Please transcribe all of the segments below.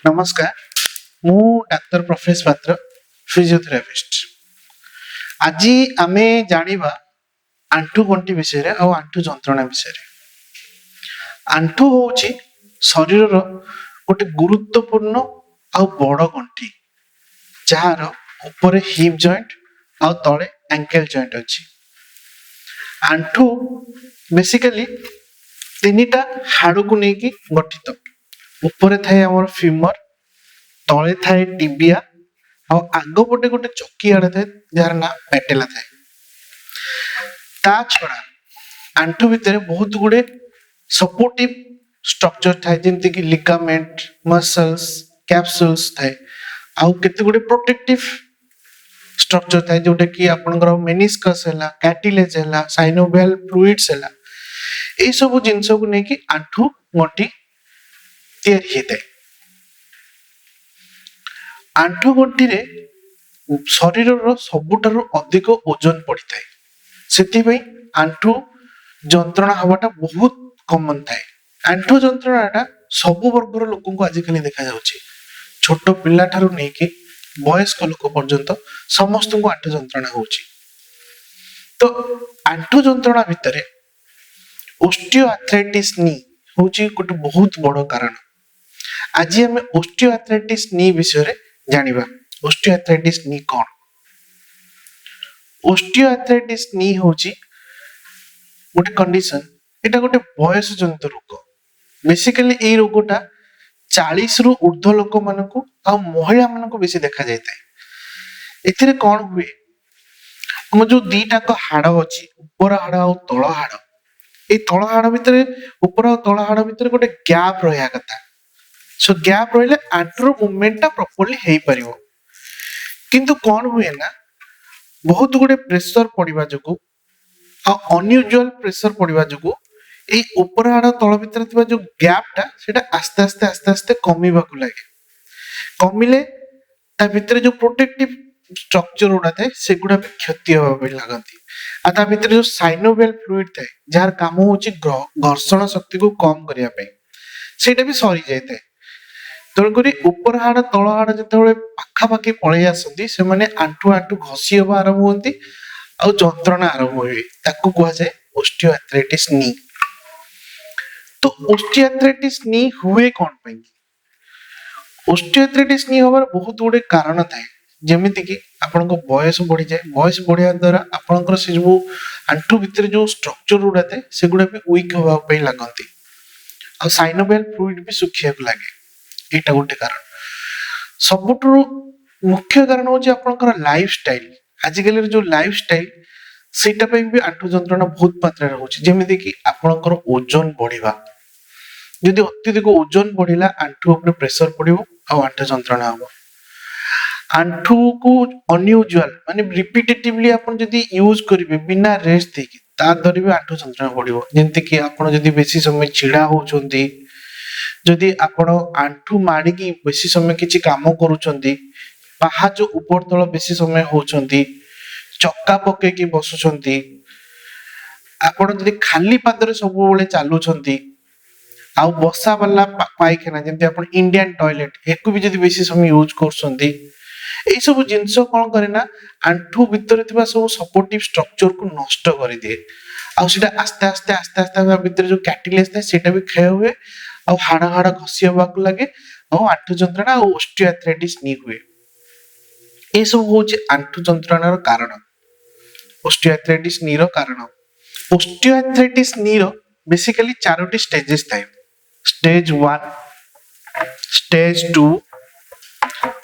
नमस्कार मु doctor profess पात्र फिजियोथेरापिस्ट। आज आमे जानिबा आंठू गंठी विषय रे और आंठू जंत्रणा विषय रे। आंठू होची शरीर रो गोटे गुरुत्वपूर्ण और बड़ गंठी जहार ऊपर हिप जॉइंट और तळे एंकल जॉइंट अछि। आंठू बेसिकली तीनटा हाड़ को नेकी गठित। ऊपर थाए हमर फीमर, तळे थाए टिबिया और आग पटे गोटे चौकी आड़े थाए जार ना पेटेला थाए। ता छड़ा आंठू भितर बहुत गुडे सपोर्टिव स्ट्रक्चर थाए जेमति कि लिगामेंट, मसल्स, कैप्सूल्स थाए आउ केते गुडे प्रोटेक्टिव स्ट्रक्चर थाए जोटे कि आपनकर मेनिस्कस हैला, कार्टिलेज हैला, साइनोवियल फ्लूइड्स हैला। ए सब जिंस को नेकी आंठू गंठी तैयारी हेते। आंठू गंठी रे शरीर रो सबुठारु अधिक ओजन पड़ी थाए। सेति पई आंठू जंत्रणा हवाटा बहुत कॉमन थाए। आंठू जंत्रणाटा सब वर्गर लोकन को आजिकली देखा जाउची। छोट पिल्ला ठारु नेकी वयस्क लोक पर्यंत समस्त को आंठू जंत्रणा होउची। तो आंठू जंत्रणा भितरे ओस्टियोआर्थराइटिस नी होउची गोटे बहुत बड़ कारण। आज हमें ओस्टियोआर्थराइटिस नी विषय रे जानिबा। ओस्टियोआर्थराइटिस नी कोन? ओस्टियोआर्थराइटिस नी होउची गोटे कंडीशन, एटा गोटे बयस जनित रोग। बेसिकली ए रोगटा 40 रु ऊर्ध्व लोक मानकु आ महिला मानकु बेसी देखा जायताय। एथिरे कोन हुए, हम जो दीटा को हाड़ अछि, ऊपर हाड़ और तळ हाड़, ए तळ हाड़ भितरे ऊपर और तळ हाड़ भितरे गोटे गैप रहया कथा। सो गैप रहिले आंठूर मूवमेंटटा प्रॉपर्ली हेई परिबो। किंतु कोन हुए ना, बहुत गुडे प्रेशर पड़िबा जको आ अनयूजुअल प्रेशर पड़िबा जको ए ऊपर हाड़ तळ भितरे थिबा जो गैपटा सेटा आस्ते आस्ते कमीबा को लागे। कमिले ता भितरे जो प्रोटेक्टिव स्ट्रक्चर उडा थाए सेगुडा भी क्षति होबा पे लागंती। आ ता भितरे जो साइनोवियल फ्लूइड थाए जार काम होची घर्षण शक्ति को कम करिया पे, सेटा भी सरी जाय थाए। तणकरी ऊपर हाड़ तळ हाड़ जेतेबेले पाखापाखि पळै आसंती से माने आंठू आंठू घसी होबा आरंभ होंती आ जंत्रणा आरंभ होई, ताकू कुहा जाय ओस्टियोआर्थराइटिस नी। तो ओस्टियोआर्थराइटिस नी हुए कोन पई? ओस्टियोआर्थराइटिस नी होबार बहुत गुडे कारण थाए। जेमिति कि आपनको बयस बढ़ी जाए, बयस बढ़िया द्वारा आपनकर से जो आंठू भितर जो स्ट्रक्चर उडा थाए सेगुडा भी वीक होबा पे लागंती आ साइनोवियल फ्लूइड भी सुखिया को लागे। एटा गोटे कारण। सबुठु मुख्य कारण होची आपनकर लाइफस्टाइल। आजिकल जो लाइफस्टाइल सेटा पे भी आंठू जंत्रणा बहुत मात्रा रे होची। जेमिति कि आपनकर ओजन बढ़िबा, यदि अत्यधिक ओजन बढ़िला आंठू ऊपर प्रेशर पड़िबो आ आंठू जंत्रणा हबो। आंठू को अनयूजुअल माने रिपीटेटिवली आपण जदि यूज करिवे बिना रेस्ट देकी ता द्वारा भी आंठू जंत्रणा बढ़िबो। जेंति कि आपण जदि बेसी समय छिड़ा होचोंती, जदि आपण आंठू माडी की बेसी समय किछि काम करूचंती, पाहाच ऊपर तळ बेसी समय होचंती, चक्का पके की बसुचंती, आपण जदि खाली पादरे सब बेले चालुचंती आ बसा वाला पायखाना जेंति आपण इंडियन टॉयलेट एको भी जदि बेसी समय यूज करसंती, ए सब जिंस कोन करे ना आंठू भितर थिबा सब सपोर्टिव स्ट्रक्चर को नष्ट करि दिए आ सेटा आस्ते भितर जो कार्टिलेज था सेटा भी क्षय हुए आ हाड़ हाड़ घसी होबा को लागे आ आंठू जंत्रणा आ ओस्टियोआर्थराइटिस नी हुए। ए सब होची आंठू जंत्रणार कारण, ओस्टियोआर्थराइटिस नी रो कारण। ओस्टियोआर्थराइटिस नी रो बेसिकली चारोटी स्टेजेस थाए। स्टेज 1, स्टेज 2,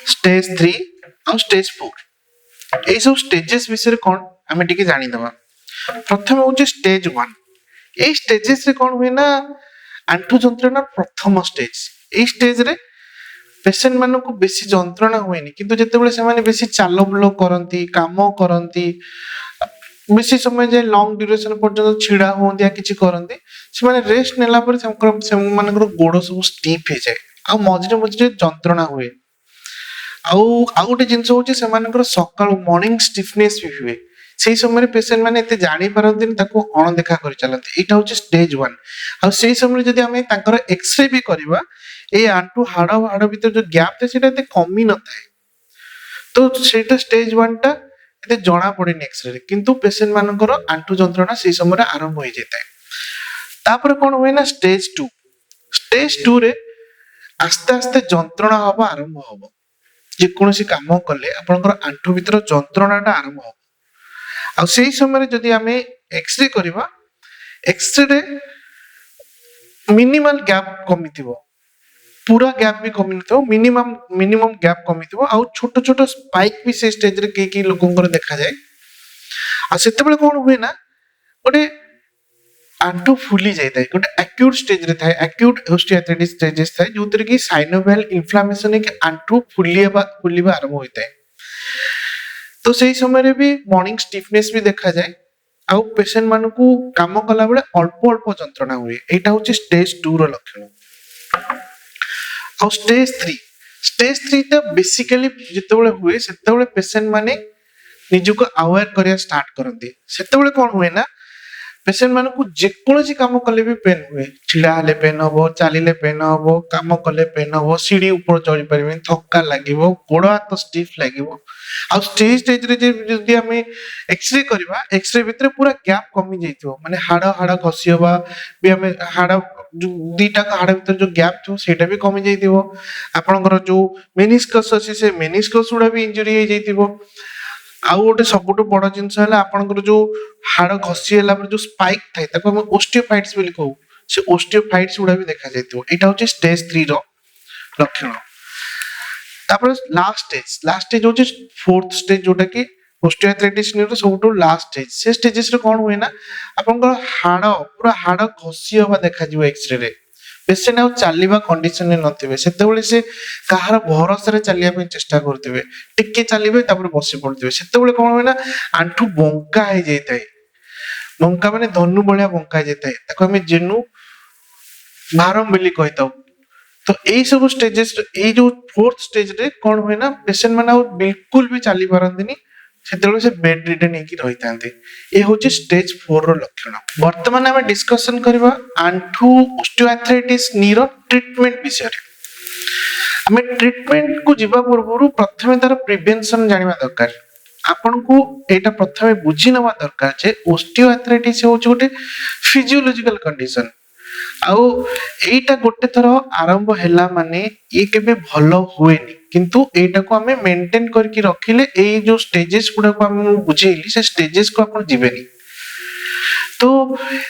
स्टेज 3 और स्टेज 4। ए सब स्टेजेस विषय कोन हमें टिके जानि दबा। प्रथम होची स्टेज 1। ए स्टेजेस रे कोन हुए ना, आंठू जंत्रणा प्रथम स्टेज। ए स्टेज रे पेशेंट मानको को बेसी जंत्रणा हुएनी, किंतु जेतेबेले से माने बेसी चालो बुलो करंती, काम करंती, बेसी समय जे लॉन्ग ड्यूरेशन पर्यंत छिड़ा होंदिया किछि करंती, से माने रेस्ट नेला पर से मानकर गोड़ सब स्टिफ हे जाय आ मझरे मझरे जंत्रणा हुए। आ गोटे जिंस होची से मानकर सकाळ मॉर्निंग स्टिफनेस भी हुए। सेही समय पेशेंट माने एते जानि पारंतिन, ताको अणदेखा करि चलंती। एटा होची स्टेज 1। आ सेही समय जदि हमें ताकर एक्सरे भी करबा, ए आंटू हाड़ हाड़ भीतर जो गैप था सेटा एते कमी न थाए तो सेटा स्टेज 1 टा एते जणा पड़ेनी एक्सरे रे किंतु पेशेंट मानकर आंटू जंत्रणा से समय आरंभ हो जाए तापर कोन होय ना स्टेज 2 रे आस्ते आस्ते जंत्रणा हवा आरंभ हबो जे कोनोसी काम कले आपनकर आंठु भीतर जंत्रणाटा आरंभ हो आ सेही समय जदि आमे एक्सरे करबा एक्सरे रे मिनिमल गैप कमिथिबो पूरा गैप भी कमिथिबो मिनिमम गैप कमिथिबो आ छोट छोट स्पाइक भी से स्टेज रे के लोकंकर देखा जाए आ सेते बेले कोन होय ना ओटे आंटू फुली जाए गोटे एक्यूट स्टेज रे थाए एक्यूट ऑस्टियोआर्थराइटिस स्टेजेस थाए जोतिर की साइनोवियल इन्फ्लेमेशन के आंटू फुलिबा आरंभ होइताए तो सही समय रे भी मॉर्निंग स्टिफनेस भी देखा जाए आउ पेशेंट मानू को काम कला बेले अल्प अल्प जंत्रणा हुए एटा होची स्टेज 2 रो लक्षण आउ स्टेज 3 ता बेसिकली जेतेबेले हुए सेतेबेले पेशेंट माने निजुको अवेयर करिया स्टार्ट करंती सेतेबेले कोन हुए ना पेशेंट मानू को जे कोनोसी काम कले भी पेन हुए छिड़ा हले पेन हबो चालिले पेन हबो काम कले पेन हबो सीढ़ी ऊपर चढ़ी परिबे थक्का लागिवो गोड़ हाथ स्टिफ लागिवो आ स्टेज रे जदि हमें एक्सरे करबा एक्सरे भीतर पूरा गैप कमी जाइतो माने हाड़ हाड़ घसियबा भी हमें हाड़ जो दीटा हाड़ भीतर जो गैप थो सेटा भी कमी जाइतिबो आपनकर जो मेनिस्कस अछि से मेनिस्कस उडा भी इंजरी हो जाइतिबो आउ गोटे सबुठ बड़ जिनस है आपनकर जो हाड़ घसी होला पर जो स्पाइक थाए ताको हम ओस्टियोफाइट्स बोली कहू से ओस्टियोफाइट्स उडा भी देखा जाइतो एटा होचे स्टेज 3 रो लक्षण तापर लास्ट स्टेज होचे फोर्थ स्टेज जोटा कि ओस्टियोआर्थराइटिस रो सबुठ लास्ट स्टेज से स्टेजेस रे कोन होय ना आपनकर हाड़ पूरा हाड़ घसी होबा देखा जिवो एक्सरे रे पेशेंट आउ चलीबा कंडीशन में नथिबे सेते बेले से कहार भरोसा रे चलिया पे चेष्टा करथिबे टिके चलीबे तापर बसी पड़थिबे सेते बेले कोन होय ना आंठू बंका हे जैताय बंका माने धनु बळिया बंका जैताय ताको हमें जेनु भारम बेली कहताउ तो एई सब स्टेजेस एई जो फोर्थ स्टेज रे कोन होय ना पेशेंट माने आउ बिल्कुल भी चली पारंदिनी सेतेबेले से बेड रिडन हेकी रहितांते ए होचे स्टेज 4 रो लक्षण वर्तमान हम डिस्कशन करबा आंठू ऑस्टियोआर्थराइटिस नीरो ट्रीटमेंट विषय रे हमें ट्रीटमेंट को जीवा पूर्व प्रथमे तार प्रिवेंशन जानिबा दरकार आपन को एटा प्रथमे बुझी नवा दरकार जे ऑस्टियोआर्थराइटिस होचे गोटे फिजियोलॉजिकल कंडीशन आउ एटा गोटे थर आरंभ हैला माने ये केबे भलो हुएनी किंतु एटा को हमें मेंटेन करके रखिले ए जो स्टेजेस गुडा को हम बुझेली से स्टेजेस को अपन जीवेनी तो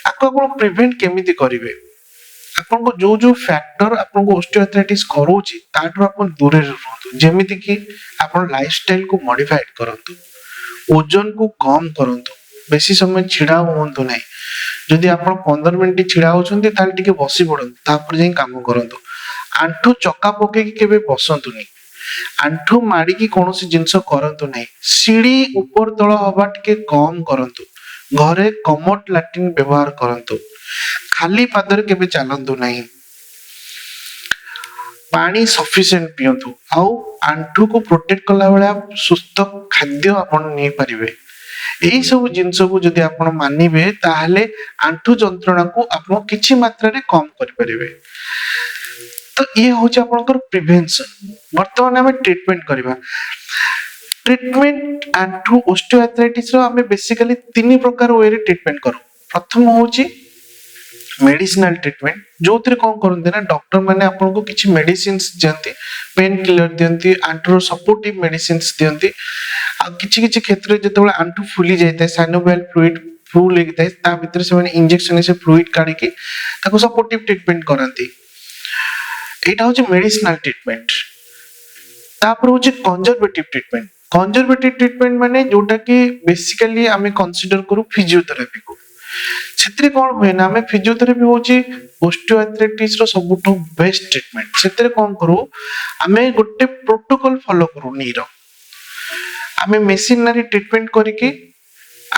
आपको अपन प्रिवेंट केमिति करिवे आपन को जो फैक्टर आपन को ऑस्टियोआर्थराइटिस करोची ताठो अपन दूरे रहतु जेमिति कि अपन लाइफस्टाइल को मॉडिफाइड करंतु ओजन को कम करंतु बेसी समय छिड़ा होंतु नाही जदि आपण 15 मिनिट छिड़ा होछंती ताल टिके बसी पड़न तापर जे काम करंतु आंठू चक्का पके के केबे बसंतुनी आंठू माडी की कोनोसी जिंस करंतु नाही सीढ़ी ऊपर तळ हवा टिके कम करंतु घरे कमोट लैट्रिन व्यवहार करंतु खाली पादर केबे चलंतु नाही पानी सफिशिएंट पियंतु आउ आंठू को प्रोटेक्ट कला बेला सुस्थ खाद्य आपण नै परिबे एई सब जिंस को जदि आपण मानिबे ताहले आंठू जंत्रणा को आपण किछि मात्रा रे कम करि परिबे तो ये होचे आपनकर प्रिवेंशन वर्तमान हमें ट्रीटमेंट करबा ट्रीटमेंट आंठू ऑस्टियोआर्थराइटिस रो हमें बेसिकली तीन प्रकार वे रे ट्रीटमेंट करू प्रथम होची मेडिसिनल ट्रीटमेंट जोतिर कोन करनते ना डॉक्टर माने आपन को किछि मेडिसिन्स दियंती पेन किलर दियंती आंठू सपोर्टिव मेडिसिन्स दियंती आ किछि किछि क्षेत्र जेतेबेले आंठू फुली जायते साइनोवियल फ्लूइड फुल लेगिते ता भीतर से माने इंजेक्शन से फ्लूइड काढी के ताको सपोर्टिव ट्रीटमेंट करंती एटा होची मेडिसिनल ट्रीटमेंट तापर होची कंजर्वेटिव ट्रीटमेंट माने जोटा कि बेसिकली हमें कंसीडर करू फिजियोथेरेपी को सेतरे कोन होय ना हमें फिजियोथेरेपी होची ऑस्टियोआर्थराइटिस रो सबटो बेस्ट ट्रीटमेंट सेतरे कोन करू हमें गोटे प्रोटोकॉल फॉलो करू नीरो हमें मेशिनरी ट्रीटमेंट करके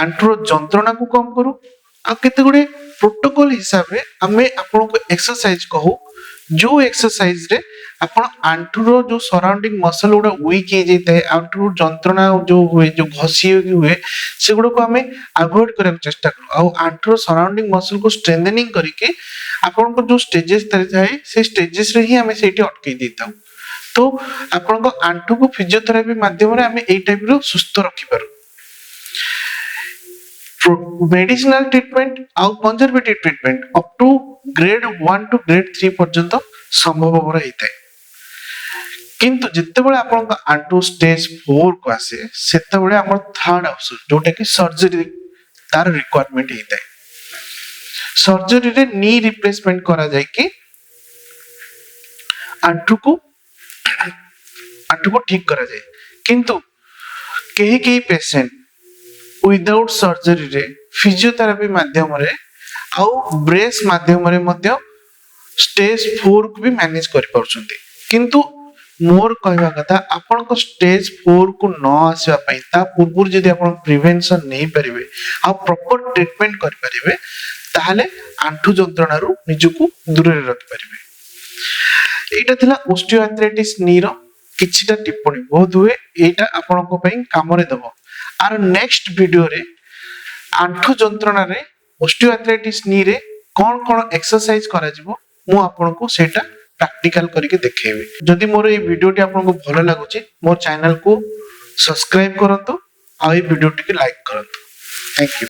आंठूर जंत्रणा को कम करू आ केते गुडे प्रोटोकॉल हिसाब रे हमें आपन को एक्सरसाइज कहू जो एक्सरसाइज रे आपण आंठू रो जो सराउंडिंग मसल गुड़ा वीक हो जाता है, आंठू जंत्रणा जो हुए, जो घसी हुए, से गुड़ा को हमें अवॉइड करने चेष्टा करूँ। आ आंठू रो सराउंडिंग मसल को स्ट्रेंथनिंग करके आपण को जो स्टेजेस थाए से स्टेजेस रे ही हमें सेठी अटकई देता। तो आपण को आंठू को फिजियोथेरापी माध्यम रे हमें एई टाइप रो सुस्थ रखि पारू। मेडिसिनल ट्रीटमेंट आउ conservative treatment up to grade 1 to grade 3 पर्यंत संभव होता है। किंतु जिते बड़े आपण आंठू स्टेज 4 को आसे सेते बड़े हमर थर्ड ऑप्शन जोटा कि सर्जरी तार रिक्वायरमेंट होता है। सर्जरी रे नी रिप्लेसमेंट करा जाय कि आंठू को ठीक करा जाए। किंतु कई पेशेंट विदाउट सर्जरी रे फिजियोथेरापी माध्यम रे आउ ब्रेस माध्यम रे मध्य स्टेज 4 को भी मैनेज कर पाउछंती। किंतु मोर कहवा कथा आपण को स्टेज 4 को न आसीबा पई ता पूर्व जदि आपण प्रिवेंशन नहीं परिबे आ प्रॉपर ट्रीटमेंट कर परिबे ताहले आंठू जंत्रणा रु निजको दूर रे रख परिबे। एटा थिला ऑस्टियोआर्थराइटिस नी रो किछिटा टिप्पणी, बहुत हुए एटा आपण को पई काम रे दबो। आर नेक्स्ट वीडियो रे आंठू जंत्रणा रे ऑस्टियोआर्थराइटिस नी रे कोन कोन एक्सरसाइज करा जिवो मु आपण को सेटा प्रैक्टिकल करके देखेबी। जदि मोर ए वीडियोटी आपण को भलो लागुची मोर चैनल को सब्सक्राइब करंतु आ ए वीडियोटी के लाइक करंतु। Thank you.